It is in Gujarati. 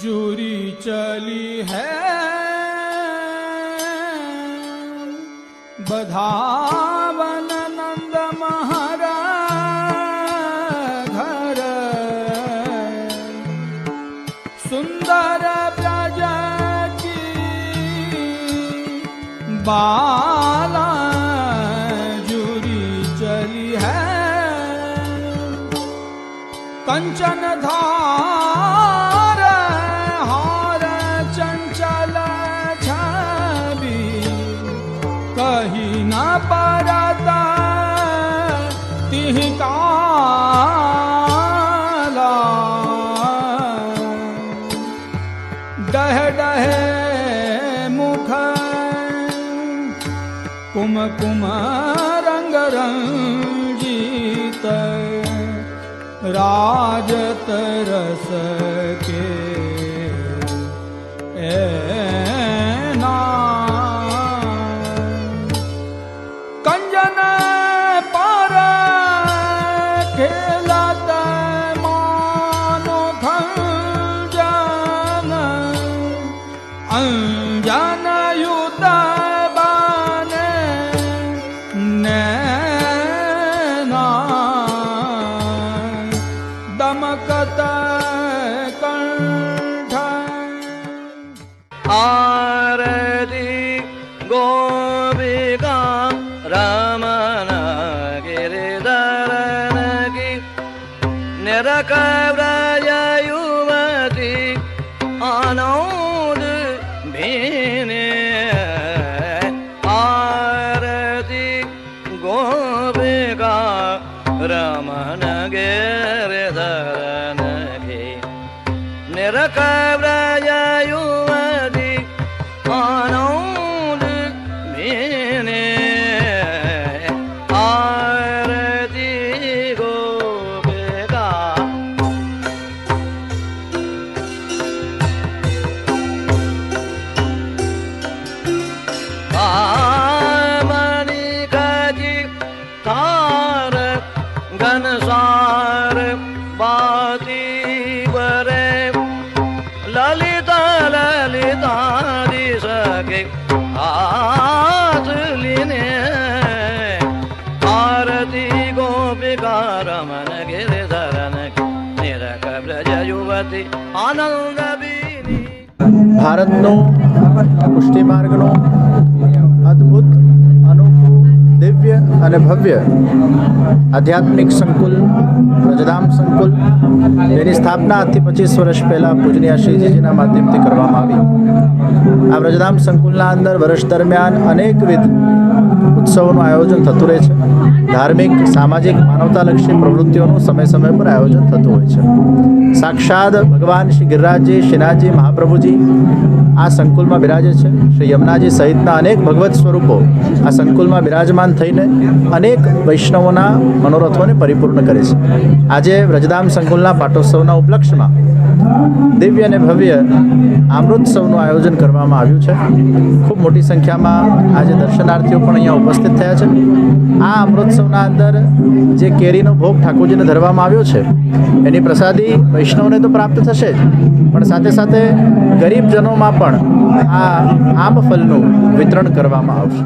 जूरी चली है बधावन नंद महारा घर सुंदर ब्रज की बाला जूरी चली है कंचन धार हार चंचल छवि कही न परता तिह काला डह डहे मुख कुम कुम रंग रंजीत राजत रस के कंजन पर खेलत मानो खंजन अंजन युत बने नैना दमकत कंठ आरती गोपिका रमण गिरिधरन की निरकव्रज युवती अनौद भीने आरती गोपिका रमण गिरिधरन की निरकव्रज युवती अनौद भीने आरती गोपिका मणिकजी तार घनसार बाती बरे ललिता ललिता दिशके हाथ लीने आरती गोपिका रमण गिरिधरन निरक ब्रज युवती आनंद बीनी ભારતનો પુષ્ટિ માર્ગનો અદ્ભુત અનોખું દિવ્ય અને ભવ્ય આધ્યાત્મિક સંકુલ વ્રજધામ સંકુલ જેની સ્થાપના આજથી 25 વર્ષ પહેલાં પૂજનીય શ્રીજીના માધ્યમથી કરવામાં આવી. આ વ્રજધામ સંકુલના અંદર વર્ષ દરમિયાન અનેકવિધ ઉત્સવોનું આયોજન થતું રહે છે. ધાર્મિક સામાજિક માનવતાલક્ષી પ્રવૃત્તિઓનું સમય સમય પર આયોજન થતું હોય છે. સાક્ષાત ભગવાન શ્રી ગિરિરાજજી શ્રીનાથજી મહાપ્રભુજી આ સંકુલમાં બિરાજે છે. શ્રી યમુનાજી સહિતના અનેક ભગવત સ્વરૂપો આ સંકુલમાં બિરાજમાન થઈને અનેક વૈષ્ણવોના મનોરથોને પરિપૂર્ણ કરે છે. આજે વ્રજધામ સંકુલના પાટોત્સવના ઉપલક્ષમાં દિવ્ય અને ભવ્ય અમૃતોત્સવનું આયોજન કરવામાં આવ્યું છે. ખૂબ મોટી સંખ્યામાં આજે દર્શનાર્થીઓ પણ અહીંયા ઉપસ્થિત થયા છે. આ અમૃતોત્સવના અંદર જે કેરીનો ભોગ ઠાકોરજીને ધરવામાં આવ્યો છે એની પ્રસાદી વૈષ્ણવને તો પ્રાપ્ત થશે જ, પણ સાથે સાથે ગરીબજનોમાં પણ આ આમ ફલનું વિતરણ કરવામાં આવશે.